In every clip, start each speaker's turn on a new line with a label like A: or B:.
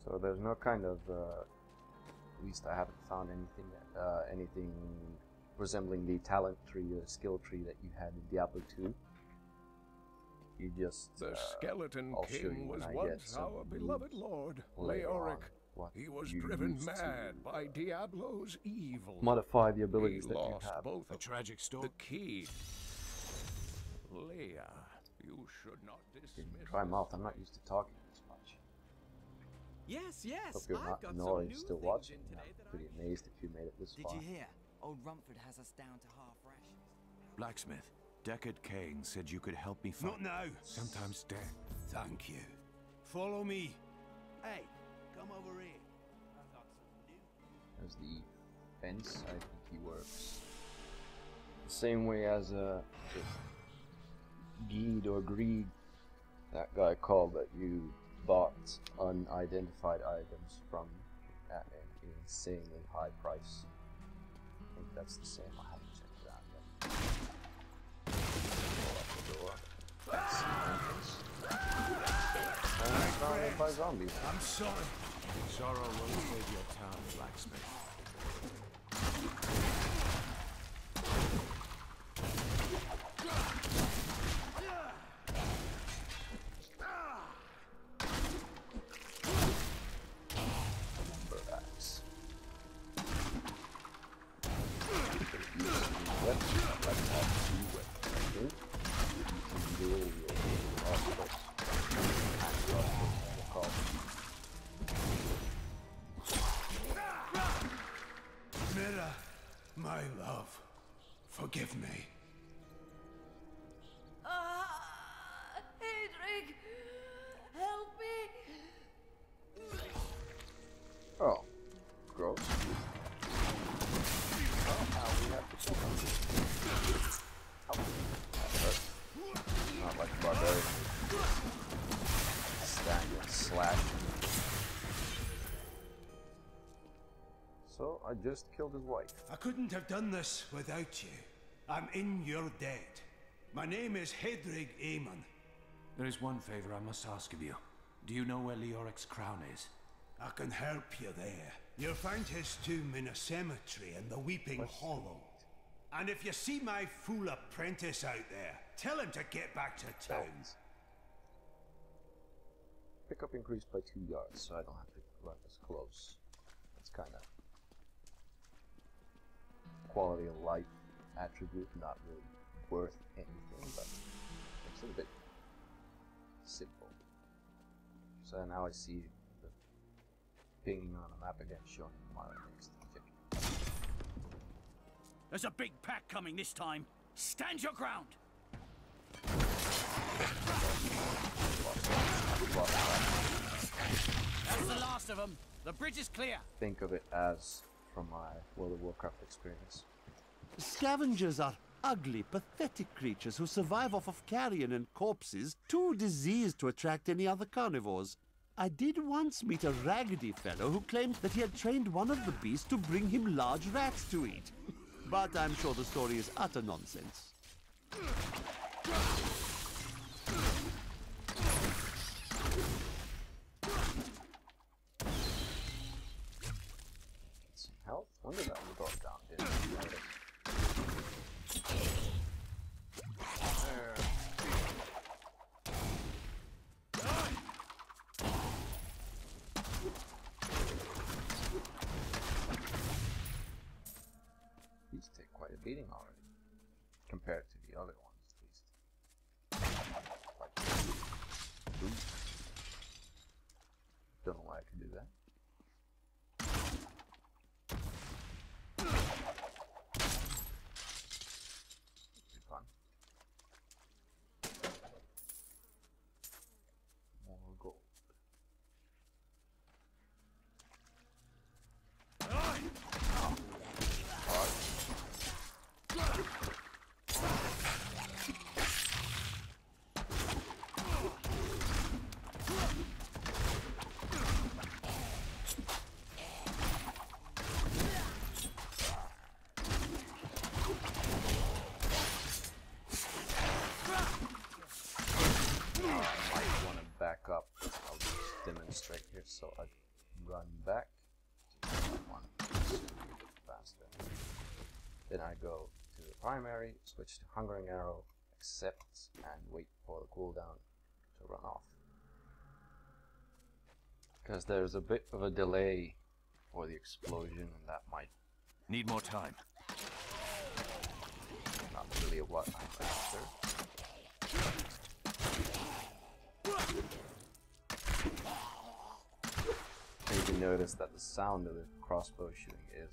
A: So there's no kind of, at least I haven't found anything resembling the talent tree or skill tree that you had in Diablo 2. You just
B: the skeleton
A: I'll show you
B: king
A: when
B: was
A: I
B: once
A: get some
B: our beloved
A: moves
B: lord,
A: later on,
B: Leoric.
A: what
B: He was
A: you
B: driven
A: used
B: mad
A: to,
B: by Diablo's evil.
A: modify the abilities
B: He
A: that you
B: lost
A: have.
B: both
C: A tragic story.
B: the key. Leia, you should not dismiss.
A: Try mouth. I'm not used to talking this much.
D: Yes, yes.
A: Hope you're
D: I've
A: not
D: got
A: annoyed
D: some new
A: still
D: things
A: watching.
D: in today
A: I'm
D: that
A: pretty amazed if you made it this
E: Did
A: far.
E: you hear? Old Rumford has us down to half rations.
C: Blacksmith, Deckard Cain said you could help me find...
F: Not now.
C: Sometimes death.
F: Thank you. Follow me.
E: Hey, come over here. I've got some new...
A: There's the fence. I think he works the same way as Geed or Greed, that guy called that you bought unidentified items from at an insanely high price. I think that's the same. I haven't checked it out yet. Go up the door. That's the entrance. And I'm surrounded by zombies.
F: I'm sorry.
C: Sorrow will save your town, Blacksmith.
A: Axe.
F: Mira, my love, forgive me.
G: Hedrig, help me.
A: Oh, gross. Oh, now we have to kill him. Oh, that hurt. Not like a barbarian. Stand and slash. So, I just killed his wife.
F: I couldn't have done this without you. I'm in your debt. My name is Hedrig Aemon.
C: There is one favor I must ask of you. Do you know where Leoric's crown is?
F: I can help you there. You'll find his tomb in a cemetery in the Weeping Hollow. And if you see my fool apprentice out there, tell him to get back to town.
A: Pickup increased by 2 yards, so I don't have to run as close. It's kind of quality of life attribute, not really worth anything, but it's a bit simple. So now I see the pinging on the map again showing my next objective.
H: There's a big pack coming this time. Stand your ground. That's the last of them. The bridge is clear.
A: Think of it as from my World of Warcraft experience.
I: Scavengers are ugly, pathetic creatures who survive off of carrion and corpses, too diseased to attract any other carnivores. I did once meet a raggedy fellow who claimed that he had trained one of the beasts to bring him large rats to eat. But I'm sure the story is utter nonsense.
A: Some health? When did that go down? Didn't I notice? There. These take quite a beating already, compared to the other ones, at least. Like, ooh. Don't know why I can do that. Be fun. More gold. Back up. I'll just demonstrate here. So I run back to one faster. Then I go to the primary, switch to Hungering Arrow, accept, and wait for the cooldown to run off. Because there's a bit of a delay for the explosion, and that might
C: Need more time.
A: not really what I'm after. And you can notice that the sound of the crossbow shooting is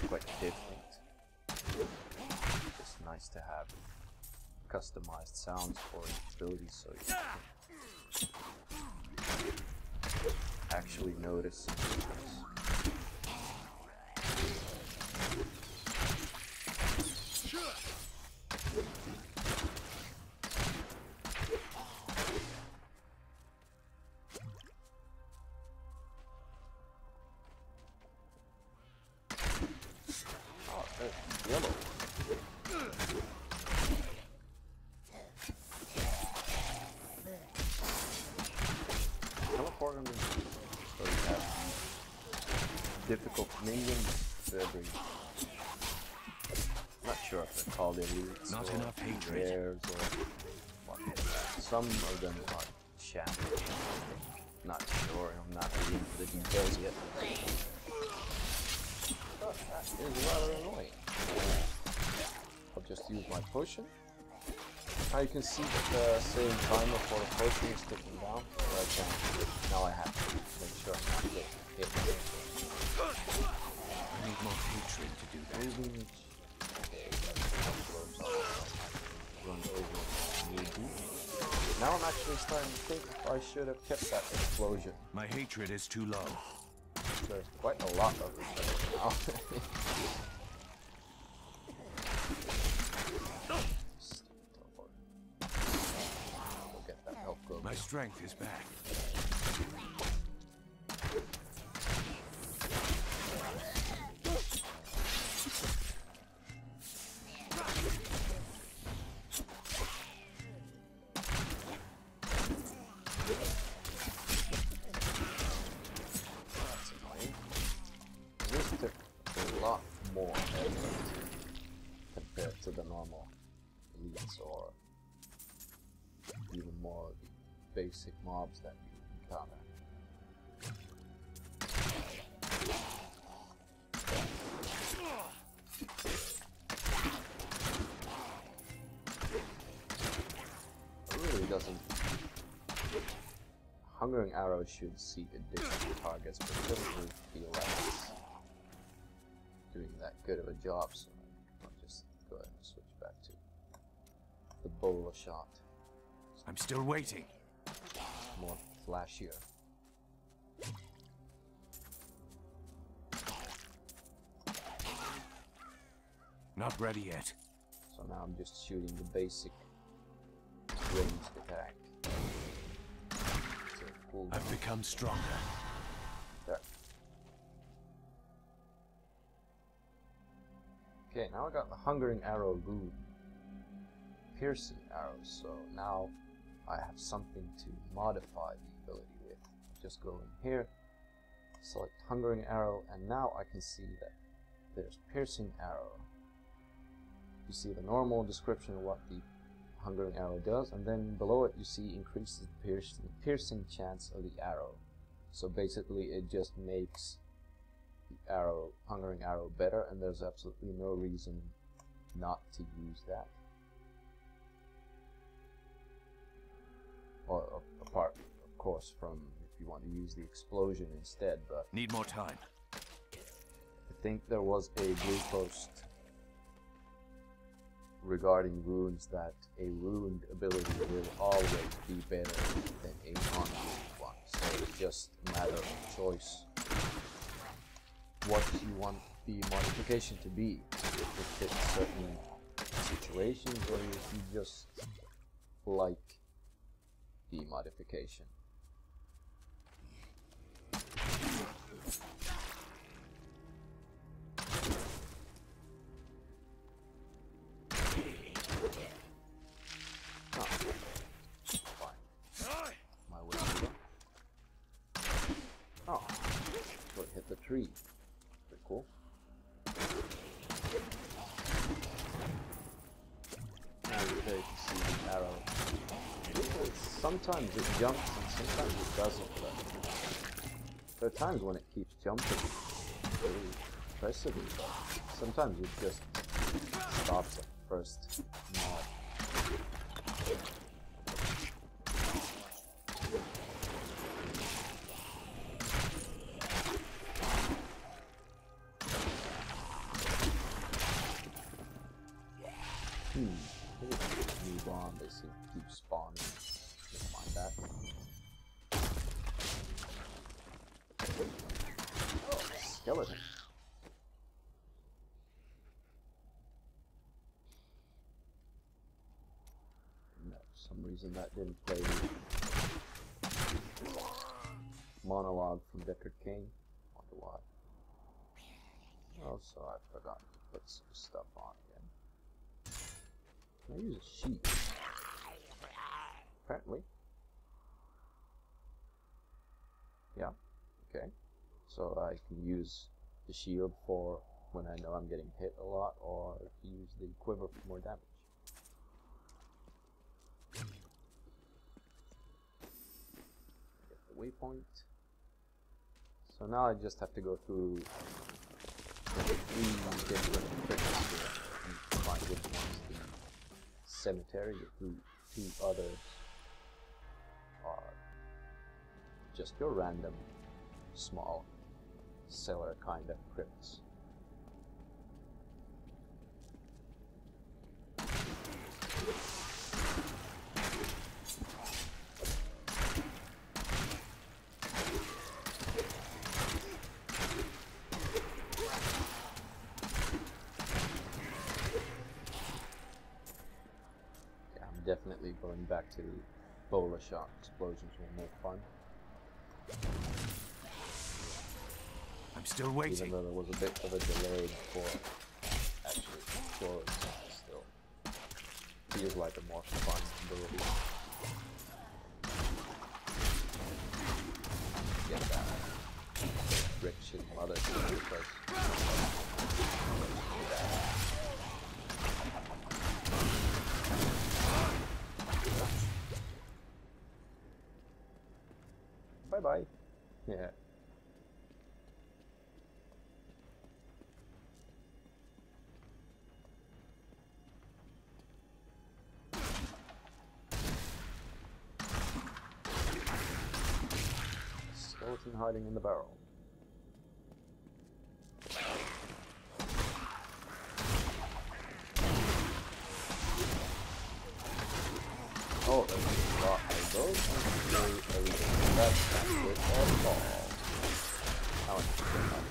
A: quite different. It's nice to have customized sounds for the ability so you can actually notice things. Oh, that's yellow. Teleport them so you have difficult minions. Very, not sure if they're called elites
C: Not
A: or
C: enough hatred.
A: rares or what. Some of them are champions. Not sure. I'm not really into the details yet. But that is rather annoying. I'll just use my potion. Now you can see that the same timer for the potion is ticking down. Now I have to make sure I'm not getting hit.
C: I need more hatred to do that.
A: Moving. Okay, run over maybe. Now I'm actually starting to think if I should have kept that explosion.
C: My hatred is too low.
A: There's quite a lot of it now. Go get that health globe.
C: My strength is back.
A: That's annoying. This took a lot more effort compared to the normal elites or even more the basic mobs that you encounter. It really doesn't. Hungering Arrow should seek additional targets, but it doesn't really feel like it's doing that good of a job, so I'll just go ahead and switch back to the bowler shot.
C: I'm still waiting.
A: More flashier.
C: Not ready yet.
A: So now I'm just shooting the basic ranged attack. So cool.
C: I've become stronger.
A: There. Okay, now I got the Hungering Arrow rune. Piercing arrows, so now I have something to modify the ability with. Just go in here, select Hungering Arrow, and now I can see that there's Piercing Arrow. You see the normal description of what the Hungering Arrow does, and then below it you see increases the piercing chance of the arrow. So basically it just makes the arrow, Hungering Arrow, better, and there's absolutely no reason not to use that. Or apart, of course, from if you want to use the explosion instead, but
C: Need more time.
A: I think there was a blue post regarding runes that a ruined ability will always be better than a non-ruined one. So it's just a matter of choice what you want the modification to be. If it fits certain situations, or if you just like the modification. Oh, fine. My way to go. tree. Pretty cool. Now you're there to see the arrow. Sometimes it jumps and sometimes it doesn't. But there are times when it keeps jumping really impressively, but sometimes it just stops at first nod. New bomb, they seem to keep spawning. Never mind that. Oh, skeleton. No, for some reason that didn't play the monologue from Deckard Cain. Wonder why. Also, I forgot to put some stuff on again. Can I use a sheet? Apparently. Yeah, okay. So I can use the shield for when I know I'm getting hit a lot, or use the quiver for more damage. Get the waypoint. So now I just have to go through the 3 different crypts here and find which one's the cemetery. The 2 others are just your random small cellar kind of crypts. Definitely going back to bola shot explosions were more fun.
C: I'm still waiting.
A: Even though there was a bit of a delay before actually explodes, it still feels like a more fun ability. Get that rich and mother because bye-bye. Yeah. Skeleton hiding in the barrel. Oh, there's a lot of those. That's not good at all. How much is that?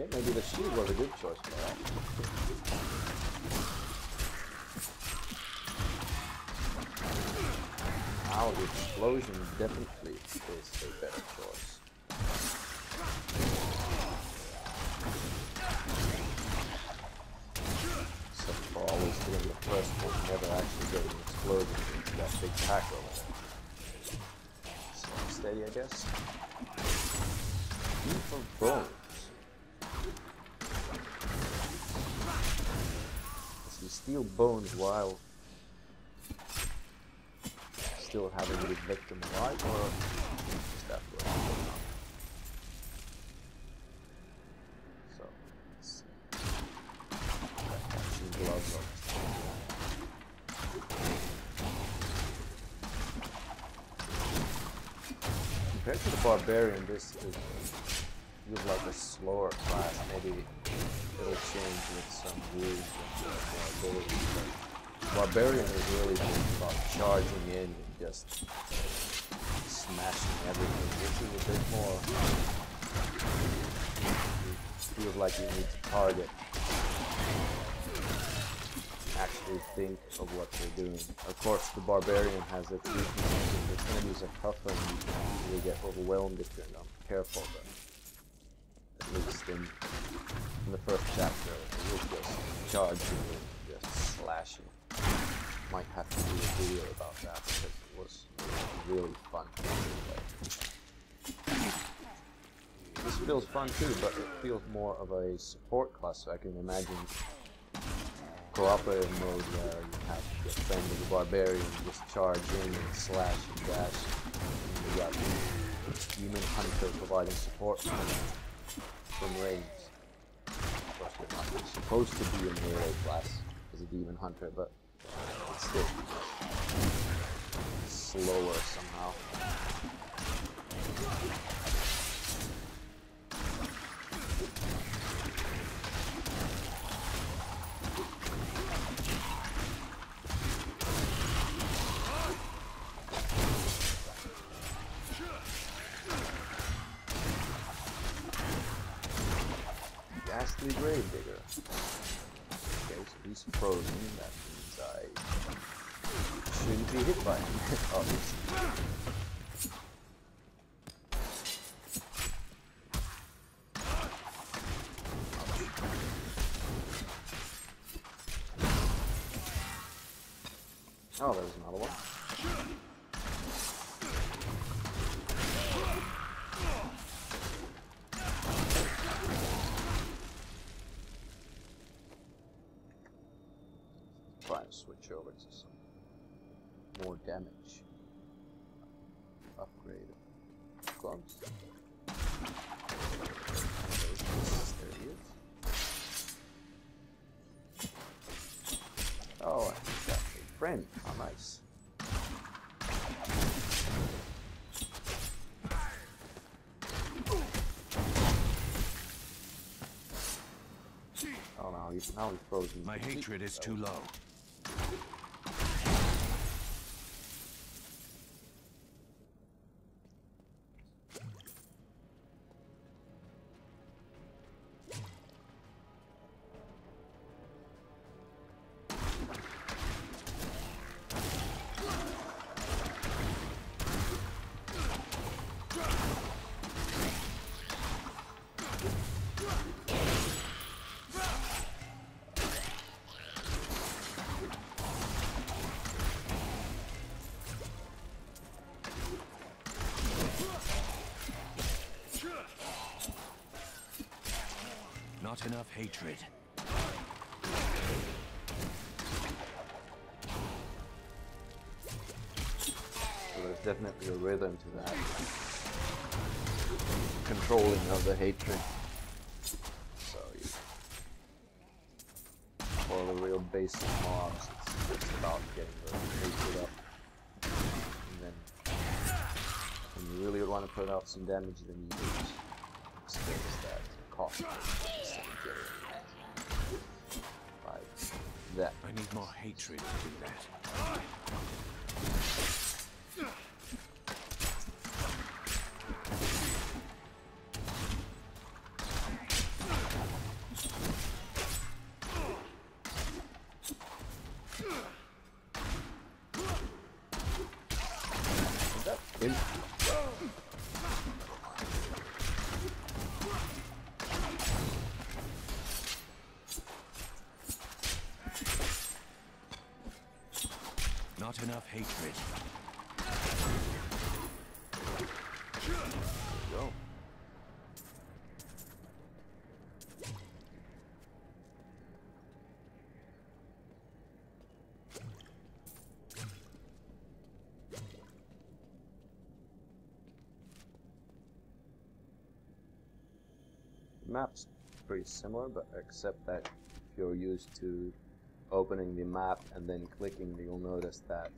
A: Okay, maybe the shield was a good choice for that. Now the explosion definitely is a better choice. Except for always doing the first one, never actually getting exploded into that big pack over there. Steady, I guess. Heap of bones. Does he steal bones while still having the victim alive, or just afterwards? So, let's see. Some gloves on. Compared to the barbarian, this feels like a slower class. Maybe it'll change with some moves and more abilities. But barbarian is really just about charging in and just smashing everything. This is a bit more. It feels like you need to target. Actually think of what they're doing. Of course, the barbarian has its weaknesses. If the enemies are tougher, you can easily get overwhelmed if you're not careful. But at least in the first chapter, it was just charging and just slashing. Might have to do a video about that because it was really fun to play. feels fun too, but it feels more of a support class, so I can imagine cooperative mode where you have your friend with the barbarian just charge in and slash and dash, and you got the demon hunter providing support from range. Of course, you're not supposed to be a melee class as a demon hunter, but it's still slower somehow. Ghastly Gravedigger. Okay, so he's frozen. That means I shouldn't be hit by him, obviously. Oh, there's another one. Try and switch over to some more damage. Upgrade clubs. There he is. Oh, I got a friend. How nice. Oh, now he's frozen.
C: My hatred is too low. Not enough hatred.
A: So there's definitely a rhythm to that. Controlling of the hatred. So for the real basic mobs, it's about getting the hatred up. And then when you really want to put out some damage, then you use skills that cost instead of getting like that.
C: I need more hatred to do that. Not enough hatred.
A: There you go. The map's pretty similar, but except that if you're used to opening the map and then clicking, you'll notice that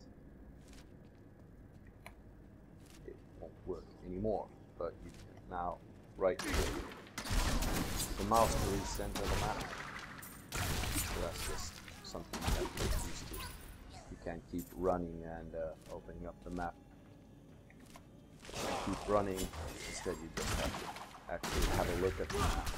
A: it won't work anymore. But you can now right click the mouse to recenter the map. So that's just something that you're used to. You can't keep running and opening up the map. Keep running, instead you just have to actually have a look at the map.